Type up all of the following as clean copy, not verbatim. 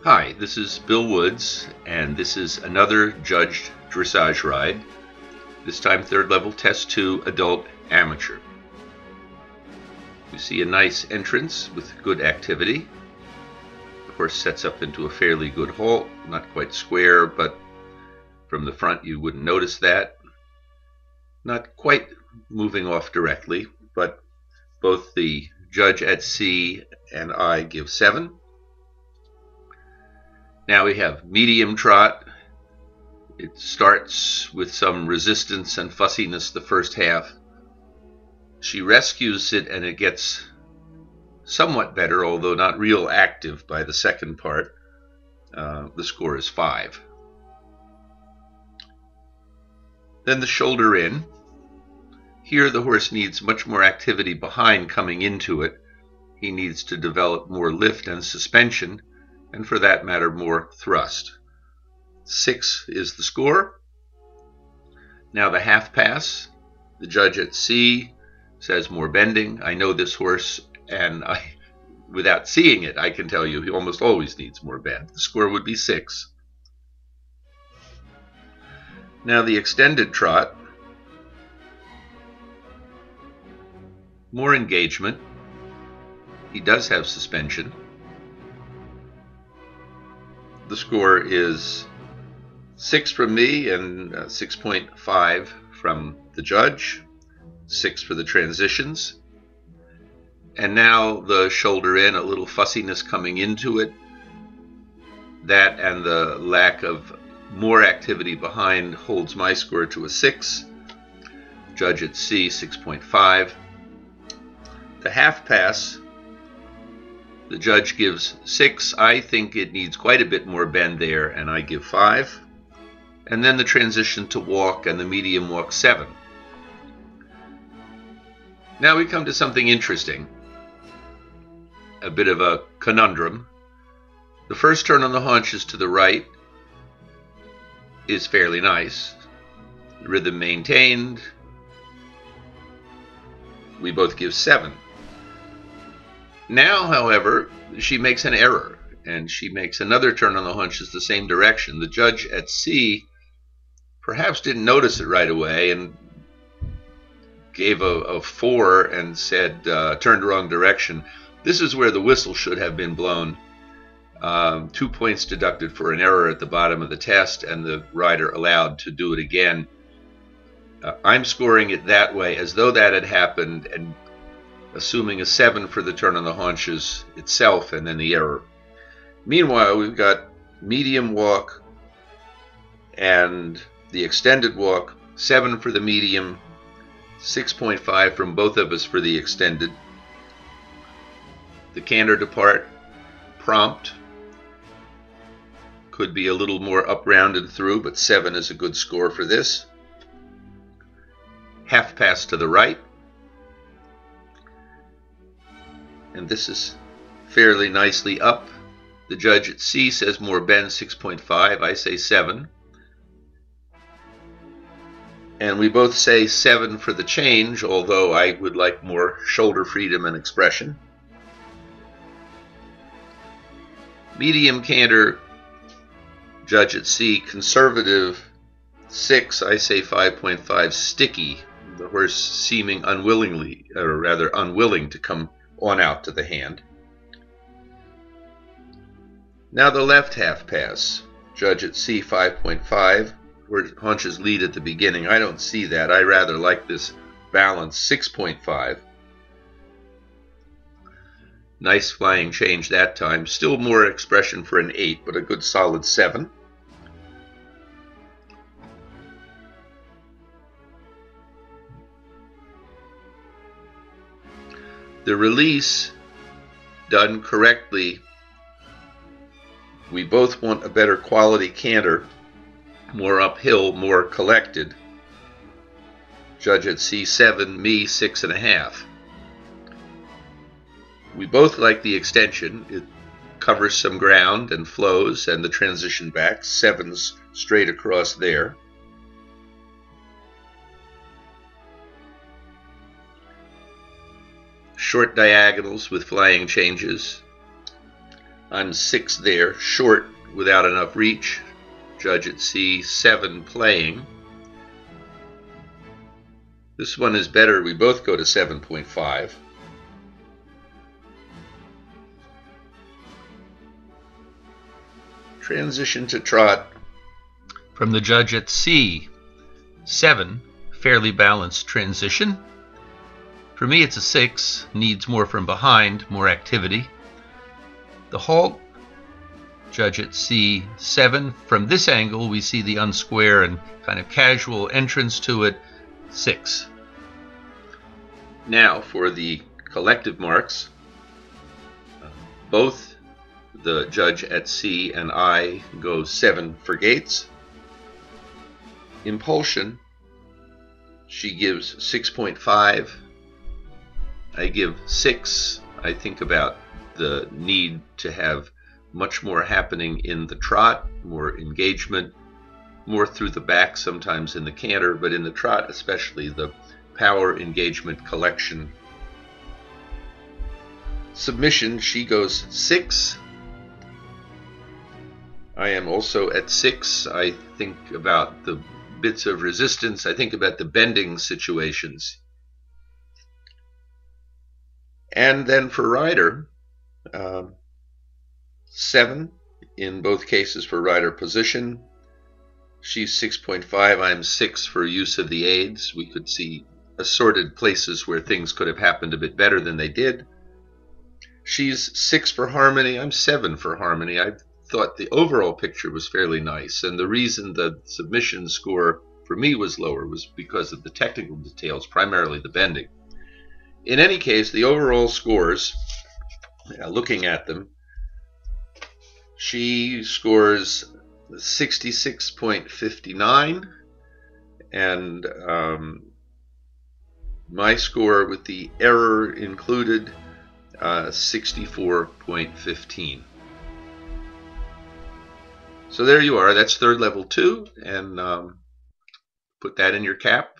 Hi, this is Bill Woods, and this is another judged dressage ride, this time third level test 2 adult amateur. We see a nice entrance with good activity. The horse sets up into a fairly good halt, not quite square, but from the front you wouldn't notice that. Not quite moving off directly, but both the judge at C and I give 7. Now we have medium trot. It starts with some resistance and fussiness the first half. She rescues it and it gets somewhat better, although not real active by the second part. The score is 5. Then the shoulder in. Here the horse needs much more activity behind coming into it. He needs to develop more lift and suspension, and for that matter, more thrust. 6 is the score. Now the half pass. The judge at C says more bending. I know this horse, and without seeing it, I can tell you he almost always needs more bend. The score would be 6. Now the extended trot. More engagement. He does have suspension. The score is 6 from me and 6.5 from the judge, 6 for the transitions. And now the shoulder in, a little fussiness coming into it. That and the lack of more activity behind holds my score to a 6. Judge at C, 6.5. The half pass, the judge gives 6. I think it needs quite a bit more bend there, and I give 5. And then the transition to walk and the medium walk, 7. Now we come to something interesting, a bit of a conundrum. The first turn on the haunches to the right is fairly nice. Rhythm maintained. We both give 7. Now, however, she makes an error, and she makes another turn on the haunches the same direction. The judge at C perhaps didn't notice it right away and gave a 4 and said, turned wrong direction. This is where the whistle should have been blown. 2 points deducted for an error at the bottom of the test, and the rider allowed to do it again. I'm scoring it that way, as though that had happened, and assuming a 7 for the turn on the haunches itself and then the error. Meanwhile, we've got medium walk and the extended walk, 7 for the medium, 6.5 from both of us for the extended. The canter depart, prompt, could be a little more up-rounded through, but 7 is a good score for this. Half pass to the right. And this is fairly nicely up. The judge at C says more bend, 6.5. I say 7. And we both say 7 for the change, although I would like more shoulder freedom and expression. Medium canter, judge at C, conservative, 6. I say 5.5, sticky. The horse seeming unwilling to come on out to the hand. Now the left half pass. Judge at C, 5.5, where haunches lead at the beginning. I don't see that. I rather like this balance, 6.5. Nice flying change that time. Still more expression for an 8, but a good solid 7. The release done correctly. We both want a better quality canter, more uphill, more collected. Judge at C7, me 6.5. We both like the extension. It covers some ground and flows, and the transition back. 7's straight across there. Short diagonals with flying changes. I'm 6 there, short without enough reach. Judge at C, 7 playing. This one is better. We both go to 7.5. Transition to trot. From the judge at C, 7, fairly balanced transition. For me it's a 6, needs more from behind, more activity. The halt, judge at C, 7. From this angle we see the unsquare and kind of casual entrance to it, 6. Now for the collective marks. Both the judge at C and I go 7 for gates. Impulsion, she gives 6.5. I give 6. I think about the need to have much more happening in the trot, more engagement, more through the back, sometimes in the canter, but in the trot especially, the power, engagement, collection. Submission, she goes 6. I am also at 6. I think about the bits of resistance. I think about the bending situations. And then for rider, 7 in both cases for rider position. She's 6.5. I'm 6 for use of the aids. We could see assorted places where things could have happened a bit better than they did. She's 6 for harmony. I'm 7 for harmony. I thought the overall picture was fairly nice, and the reason the submission score for me was lower was because of the technical details, primarily the bending. In any case, the overall scores, looking at them, she scores 66.59, and my score with the error included 64.15. So there you are. That's third level 2, and put that in your cap.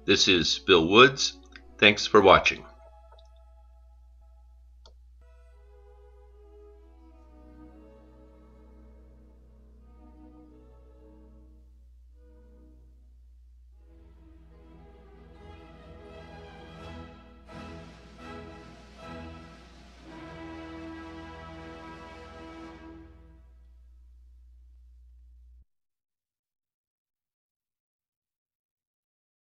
This is Bill Woods. Thanks for watching.